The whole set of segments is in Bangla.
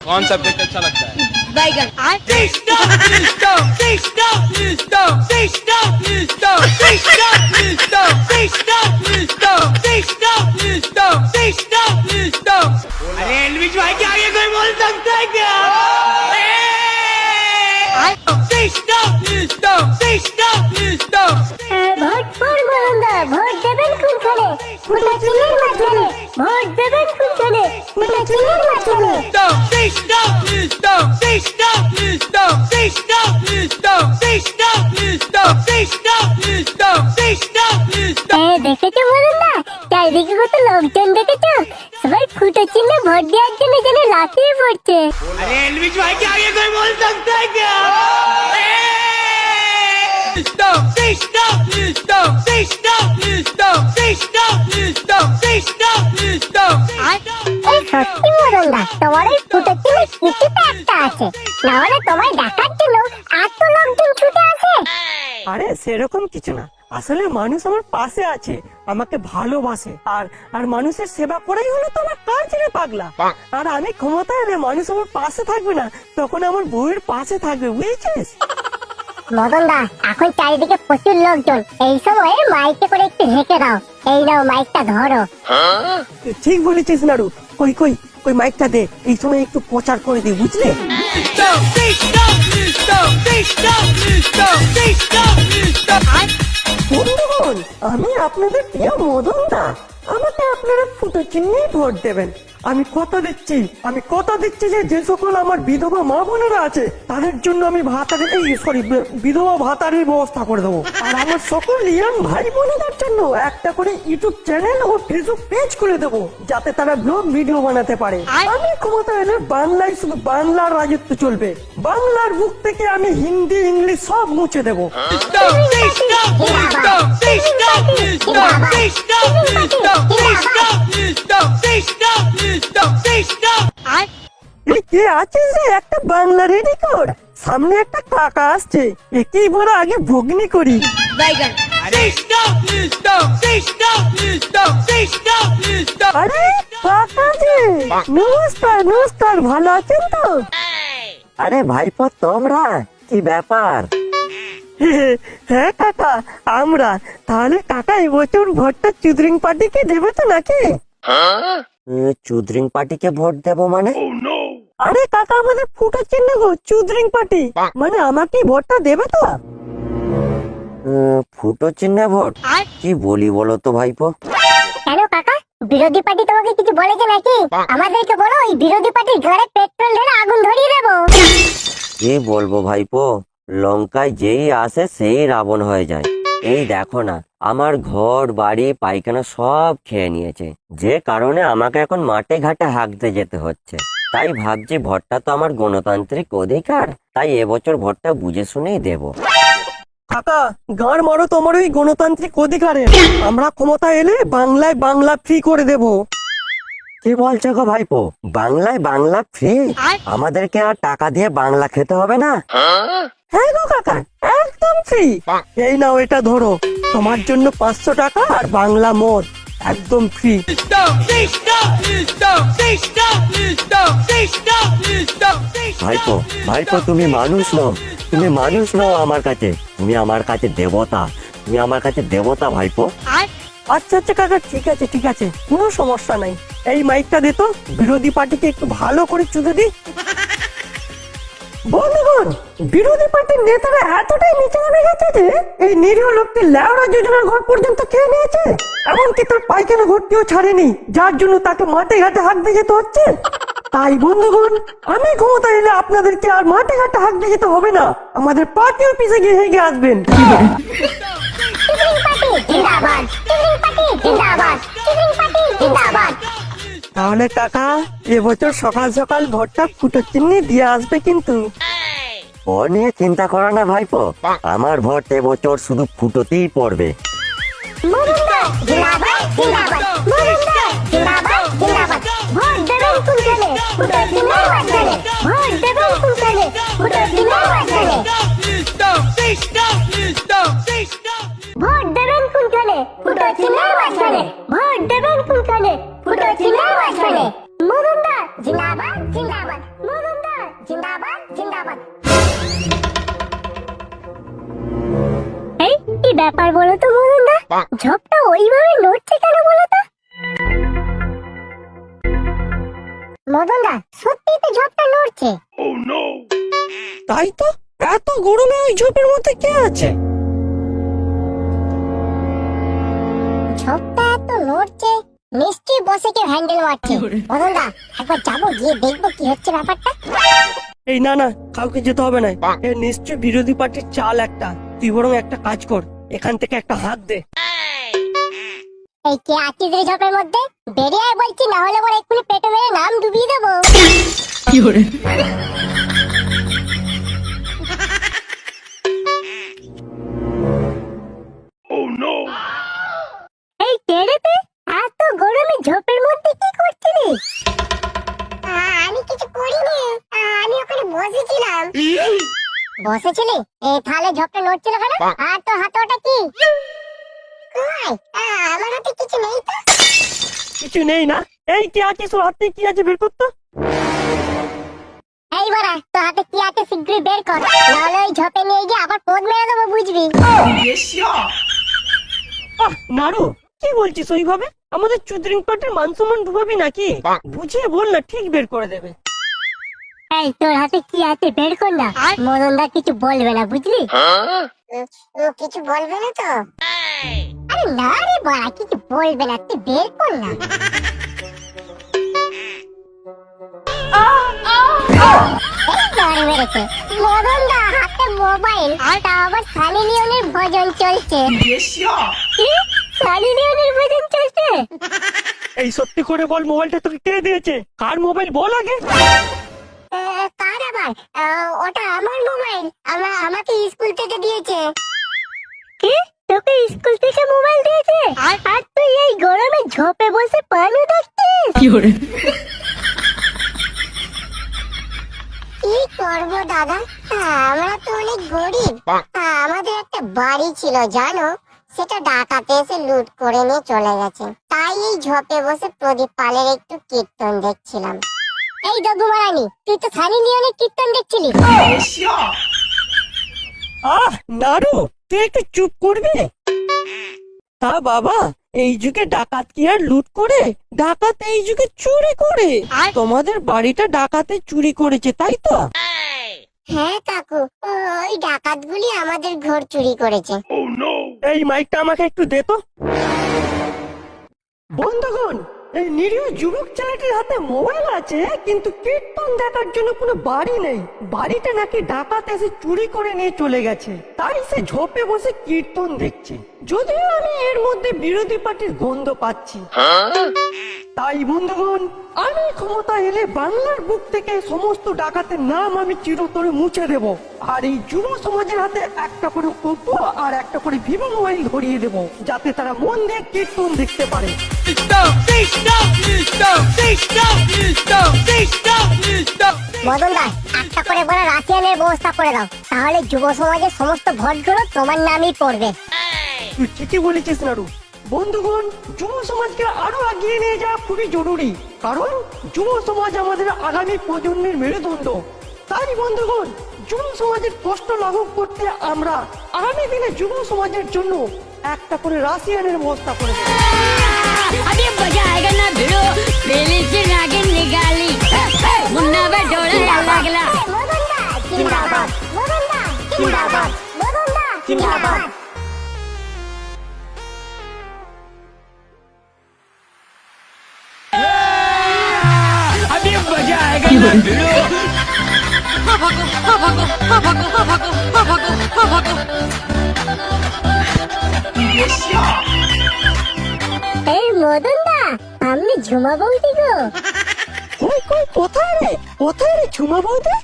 कौन सब्जेक्ट अच्छा लगता है? बैगन। अरे एलविश भाई के आगे कोई बोल सकता है क्या? ভোট পড়বো আমরা, ভোট দেবেন কোনখানে? ভোটা চিনের মাঝখানে। ভোট দেবেন কোনখানে? ভোটা চিনের মাঝখানে। দেখেছো বলুন না, চারিদিকে কত লোকজন দেখেছো? সবাই ফুটো চিহ্নে ভোট দেওয়ার জন্য যেন লাফিয়ে পড়ছে। अरे एलविश भाई के आगे कोई बोल सकता है क्या? এই সত্যি মদনদা, তোমার এই ফুটো চিহ্নে কিছু তো একটা আছে, না হলে তোমায় দেখার জন্য এত লোকজন ছুটে আসে। আরে সেরকম কিছু না, আসলে মানুষ আমার পাশে আছে, আমাকে ভালোবাসে, আর আর মানুষের সেবা করাই হলো তো আমার কাজ রে পাগলা। আর আমি ক্ষমতায় এলে মানুষ আমার পাশে থাকবে না, তখন আমার বউয়ের পাশে থাকবে, বুঝেছিস? মদনদা, এখন চারিদিকে প্রচুর লোকজন, এই সময় মাইকে করে একটু ঢেকে দাও। এই নাও মাইকটা ধরো। ঠিক বলেছিস নাড়ু, কই কই কই মাইকটা দে, এই সময় একটু প্রচার করে দিই, বুঝলে? বন্ধুগণ, আমি আপনাদের প্রিয় মদনদা, আমাকে আপনারা ফুটো চিহ্নে ভোট দেবেন। আমি কথা দিচ্ছি যে যে সকল আমার বিধবা মা বোনেরা আছে তাদের জন্য আমি বিধবা ভাতারের ব্যবস্থা করে দেবো। আর আমার সকল ইয়াং ভাই বোনেদের জন্য একটা করে ইউটিউব চ্যানেল ও ফেসবুক পেজ করে দেবো, যাতে তারা ব্লগ ভিডিও বানাতে পারে। আমি ক্ষমতা এলে বাংলায় শুধু বাংলার রাজত্ব চলবে, বাংলার বুক থেকে আমি হিন্দি ইংলিশ সব মুছে দেবো। কে আছিস রে, একটা বাংলা রেডি কর, সামনে একটা কাকা আসছে, একেই বড় আগে ভগ্নি করি। बैगन। अरे আরে কাকা যে, নমস্কার, ভালো আছেন তো? আরে ভাইপো, তোমরা কি ব্যাপার? হ্যাঁ কাকা, আমরা। তাহলে কাকা এবছর ভোটটা চুদরিং পার্টিকে দেবে তো নাকি? চুদরিং পার্টিকে ভোট দেবো মানে? আরে কাকা, আমাদের ফুটো চিহ্ন গো, চুদরিং পার্টি, মানে আমাকে ভোটটা দেবে তো? ফুটো চিহ্নে ভোট? কি বলি বলো তো ভাইপো? কেন কাকা, বিরোধী পার্টি তোমাকে কিছু বলেছে নাকি? আমাদেরকে বলো, ওই বিরোধী পার্টির ঘরে পেট্রোল ঢেলে আগুন ধরিয়ে দেবো। কি বলবো ভাইপো, লঙ্কায় যেই আসে সেই রাবণ হয়ে যায়। এই দেখো না, আমার ঘর বাড়ি পায়খানা সব খেয়ে নিয়েছে, যে কারণে আমাকে এখন মাঠে ঘাটে হাঁকতে যেতে হচ্ছে। তাই ভাবছি ভোটটা তো আমার গণতান্ত্রিক অধিকার, তাই এবছর ভোটটা বুঝে শুনেই দেবো। কাকা, গাঁড় মারো তোমার ওই গণতান্ত্রিক অধিকারে, আমরা ক্ষমতা এলে বাংলায় বাংলা ফ্রি করে দেব। কি বলছো গো ভাইপো, বাংলায় বাংলা ফ্রি? আমাদেরকে আর টাকা দিয়ে বাংলা খেতে হবে না? হ্যাঁ গো কাকা, একদম ফ্রি। এই নাও, এটা ধরো, তোমার জন্য 500 টাকা আর বাংলা মদ একদম ফ্রি। ভাইপো তুমি মানুষ নও আমার কাছে, তুমি আমার কাছে দেবতা ভাইপো। আচ্ছা কাকা, ঠিক আছে, কোনো সমস্যা নাই। এই মাইকটা দে তো, বিরোধী পার্টিকে একটু ভালো করে চুদে দি। বন্ধুগণ, বিরোধী পার্টির নেতারা এতটাই নিচে নেমে গেছে যে এই নিরীহ লোকটি লেওড়া যোজনার ঘর পর্যন্ত খেয়ে নিয়েছে, এমনকি তার পায়খানা ঘরটিও ছাড়েনি, যার জন্য তাকে মাঠে ঘাটে হাঁকতে যেতে হচ্ছে। তাই বন্ধুগণ, আমি ক্ষমতা এলে আপনাদেরকে আর মাঠে ঘাটে হাঁকতে যেতে হবে না, আমাদের পার্টি অফিসে গিয়ে হেগে আসবেন। তাহলে কাকা, এবছর সকাল সকাল ভোটটা ফুটো চিহ্নে দিয়ে আসবে কিন্তু। ও নিয়ে চিন্তা করো না ভাইপো, আমার ভোট এবছর শুধু ফুটোতেই পড়বে। মদনদা জিন্দাবাদ, মদনদা জিন্দাবাদ। ভোট দেবেন কোনখানে? ফুটো চিহ্নের মাঝখানে। ভোট দেবেন কোনখানে? ফুটো চিহ্নের মাঝখানে। ভোট দেবেন কোনখানে? ফুটো চিহ্নের মাঝখানে। ভোট দেবেন কোনখানে? ফুটো চিহ্নের মাঝখানে। মদনদা জিন্দাবাদ। ব্যাপার বলো তো মদন দা, ঝোপটা ওইভাবে নড়ছে কেন বলো তো? মদন দা, সত্যি তো ঝোপটা নড়ছে। তাই তো, এত গরমে ওই ঝোপের মধ্যে কে আছে? ঝোপটা এত নড়ছে, নিশ্চয়ই বসে কেউ হ্যান্ডেল মারছে। মদন দা, একবার যাবো, গিয়ে দেখবো কি হচ্ছে ব্যাপারটা। এই না না, কাউকে যেতে হবে না, এর নিশ্চয় বিরোধী পার্টির চাল একটা। তুই বরং একটা কাজ কর, এখান থেকে একটা হাত দে। এই কে আছিস রে ঝোপের মধ্যে? বেরিয়ে আয় বলছি, না হলে পরে এক্ষুনি পেটে মেরে নাম ডুবিয়ে দেবো। এই কে রে তুই? এত গরমে ঝোপের মধ্যে কি করছিস? আমি কিছু করিনি, আমি ওখানে বসেছিলাম। বসেছিলি? এই তাহলে ঝোপটা নড়ছিল কেন? আর তোর হাতে ওটা কি? কই, আমার হাতে কিছু নেই তো। কিছু নেই না? এই কে আছিস, ওর হাতে কি আছে বের কর তো। এই বাড়া, তোর হাতে কি আছে শীঘ্রই বের কর, নাহলে ওই ঝোপে নিয়ে গিয়ে আবার পোদ মেরে দেবো, বুঝবি? নাড়ু, কি বলছিস ওইভাবে? আমাদের চুদ্রিং পার্টির মান সম্মান ডুবাবি নাকি? বুঝিয়ে বল না, ঠিক বের করে দেবে। এই তোর হাতে কি আছে বের কর না, মদনদা কিছু বলবে না, বুঝলি? কিছু বলবে না তো? আরে না রে বাড়া, কিছু বলবে না, তুই বের কর না। মদনদা হাতে মোবাইল, তা আবার সানি লিওনের ভজন চলছে। সানি লিওনের ভজন চলছে? এই সত্যি করে বল, মোবাইলটা তোকে কে দিয়েছে? কার মোবাইল বল আগে। কার আবার? ওটা আমার মোবাইল, আমাকে স্কুল থেকে দিয়েছে। কি, তোকে স্কুল থেকে মোবাইল দিয়েছে? আর তুই এই গরমে ঝোপে বসে পানু দেখছিস? কি করবো দাদা, আমরা তো অনেক গরিব। আমাদের একটা বাড়ি ছিল জানো, সেটা ডাকাতে এসে লুট করে নিয়ে চলে গেছে। তাই এই ঝোপে বসে প্রদীপ পালের একটু কীর্তন দেখছিলাম। এই দগুমারানি, তুই তো সানি লিওনের কীর্তন দেখছিলি? নাড়ু, তুই একটু চুপ করবি? তা বাবা, এই যুগে ডাকাত কি আর লুট করে? ডাকাত এই যুগে চুরি করে। তোমাদের বাড়িটা ডাকাতে চুরি করেছে, তাই তো? হ্যাঁ কাকু, ওই ডাকাতগুলি আমাদের ঘর চুরি করেছে। এই মাইকটা আমাকে একটু দে তো। বন্ধুগণ, এই নিরীহ যুবক ছেলেটির হাতে মোবাইল আছে, কিন্তু কীর্তন দেখার জন্য কোনো বাড়ি নেই। বাড়িটা নাকি ডাকাত এসে চুরি করে নিয়ে চলে গেছে, তাই সে ঝোপে বসে কীর্তন দেখছে। যদিও আমি এর মধ্যে বিরোধী পার্টির গন্ধ পাচ্ছি। তাই বন্ধুগণ, আমি ক্ষমতা এলে বাংলার বুক থেকে সমস্ত ডাকাতের নাম আমি চিরতরে মুছে দেব। আর এই যুব সমাজের হাতে একটা করে ওপো আর একটা করে ভিভো মোবাইল ধরিয়ে দেব, যাতে তারা মন দিয়ে কীর্তন দেখতে পারে। মদনদা, একটা করে বড় রাশিয়ানের ব্যবস্থা করে দাও, তাহলে যুব সমাজের সমস্ত ভোটগুলো তোমার নামই পড়বে। তুই ঠিকই বলেছিস নাড়ু। বন্ধুগণ, যুব সমাজকে আরো এগিয়ে নিয়ে যাওয়া খুবই জরুরি, কারণ যুব সমাজ আমাদের আগামী প্রজন্মের মেরুদণ্ড। তাই বন্ধুগণ, যুব সমাজের কষ্ট লাঘব করতে আমরা আগামী দিনে যুব সমাজের জন্য একটা করে রাশিয়ানের ব্যবস্থা করে দেব। अभी मजा आएगा ना भिड़ो, पहले से नागिन निकाली, मुन्ना पे डोरा लगला। মদনদা জিন্দাবাদ, মদনদা জিন্দাবাদ, মদনদা জিন্দাবাদ। अभी मजा आएगा ना भिड़ो। এই মদনদা, আমি ঝুমা বলছি গো। কই কই, কোথায় রে? কোথায় রে ঝুমা বৌদি?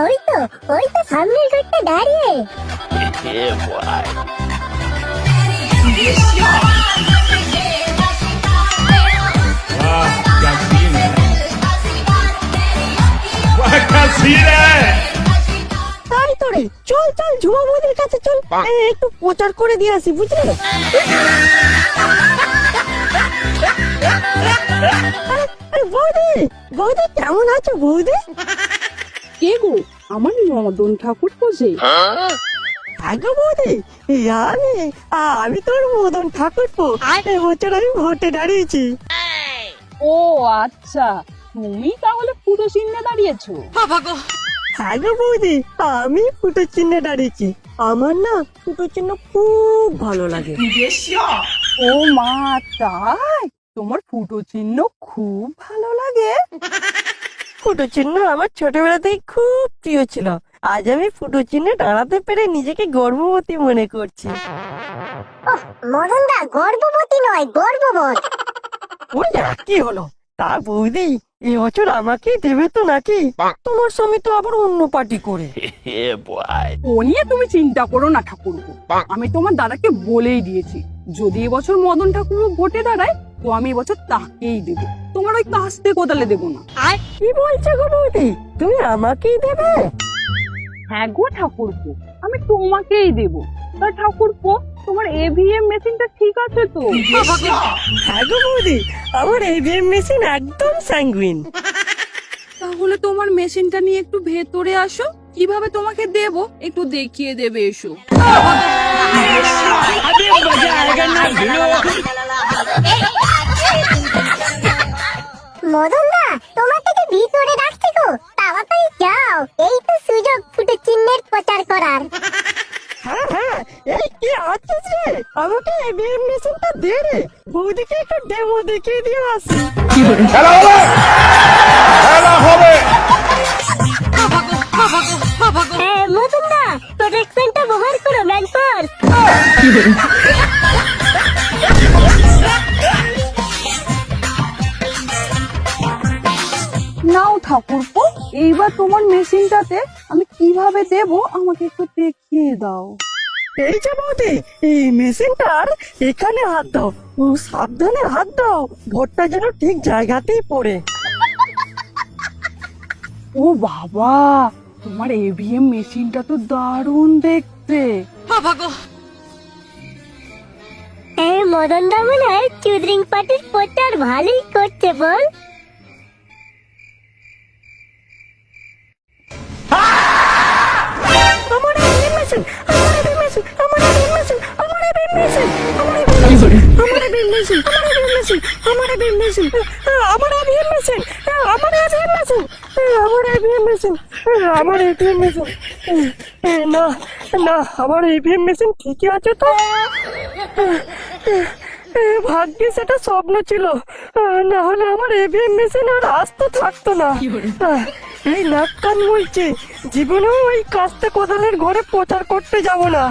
ওই তো সামনের ঘরটা দাঁড়িয়ে। তাই তো রে, চল চল ঝুমা বৌদির কাছে চল, একটু প্রচার করে দিয়ে আসি, বুঝলি? আরে বৌদি, বৌদি কেমন আছো বৌদি? কে গো? আমার মদন ঠাকুর পোষে? আগো বৌদি আমি আমি তোর মদন ঠাকুরপো এবছর আমি ভোটে দাঁড়িয়েছি। ও আচ্ছা, তুমি তাহলে ফুটো চিহ্নে দাঁড়িয়েছো? আগো বৌদি আমি ফুটো চিহ্নে দাঁড়িয়েছি। আমার না ফুটো চিহ্ন খুব ভালো লাগে। ও মা, তাই? তোমার ফুটো চিহ্ন খুব ভালো লাগে? ফুটো চিহ্ন আমার ছোটবেলাতেই খুব প্রিয় ছিল। আজ আমি ফুটো চিহ্নে দাঁড়াতে পেরে নিজেকে গর্ভবতী মনে করছি। মদন দা গর্ভবতী নয়, গর্ববোধ। ওই কি হলো? তা বৌদি এবছর আমাকেই দেবে তো নাকি? তোমার স্বামী তো আবার অন্য পার্টি করে। ও নিয়ে তুমি চিন্তা করো না ঠাকুরপো, আমি তোমার দাদাকে বলেই দিয়েছি যদি এবছর মদন ঠাকুর ভোটে দাঁড়ায় তো আমি এবছর তাকেই দেবো, তোমার ওই কাস্তে কোদালে দেবো না। কি বলছো গো বৌদি, তুমি আমাকেই দেবে? হ্যাঁ গো ঠাকুরপো, আমি তোমাকেই দেবো। তা ঠাকুরপো, তোমার এভিএম মেশিনটা ঠিক আছে তো? হ্যাঁ গো বৌদি, আমার এভিএম মেশিন একদম স্যাঙ্গুইন। তাহলে তোমার মেশিনটা নিয়ে একটু ভেতরে আসো, কিভাবে তোমাকে দেবো একটু দেখিয়ে দেবে, এসো। अभी मजा आएगा ना भिड़ो। মদন দা তোমার থেকে ভিতরে রাখছি গো, তাড়াতাড়ি যাও, এই তো সুযোগ ফুটো চিহ্নের প্রচার করার। হ্যাঁ হ্যাঁ, এই কি আছিস রে? আমাকে এভিএম মেশিনটা দে রে, বৌদিকে একটু ডেমো দেখিয়ে দিয়ে আসি। মদন দা প্রোটেকশনটা ব্যবহার করো, ম্যানফোর্স। নাও ঠাকুরপো, এইবার তোমার মেশিনটাতে আমি কিভাবে দেবো আমাকে একটু দেখিয়ে দাও। এই যে বৌদি, এই মেশিনটার এখানে হাত দাও, ও সাবধানে হাত দাও, ভোটটা যেন ঠিক জায়গাতেই পড়ে। ও বাবা, তোমার এভিএম মেশিনটা তো দারুণ দেখতে। এই মদন দা মনে হয় চুদরিং পার্টির প্রচার ভালোই করছে বল। আমার এভিএম মেশিন, আমার এভিএম মেশিন, আমার এভিএম মেশিন, আমার এভিএম মেশিন, আমার এভিএম মেশিন, আমার এভিএম মেশিন, আমার এভিএম মেশিন, আমার এভিএম মেশিন, আমার এভিএম মেশিন, আমার এভিএম মেশিন, আমার এভিএম মেশিন, আমার এভিএম মেশিন। না না, আমার এভিএম মেশিন ঠিকই আছে তো। ভাগ্যিস এটা স্বপ্ন ছিল, না হলে আমার এভিএম মেশিন আর আসতে থাকতো না। এই নাক কান বলছে, জীবনেও ওই কাস্তে কোদালের ঘরে প্রচার করতে যাব না।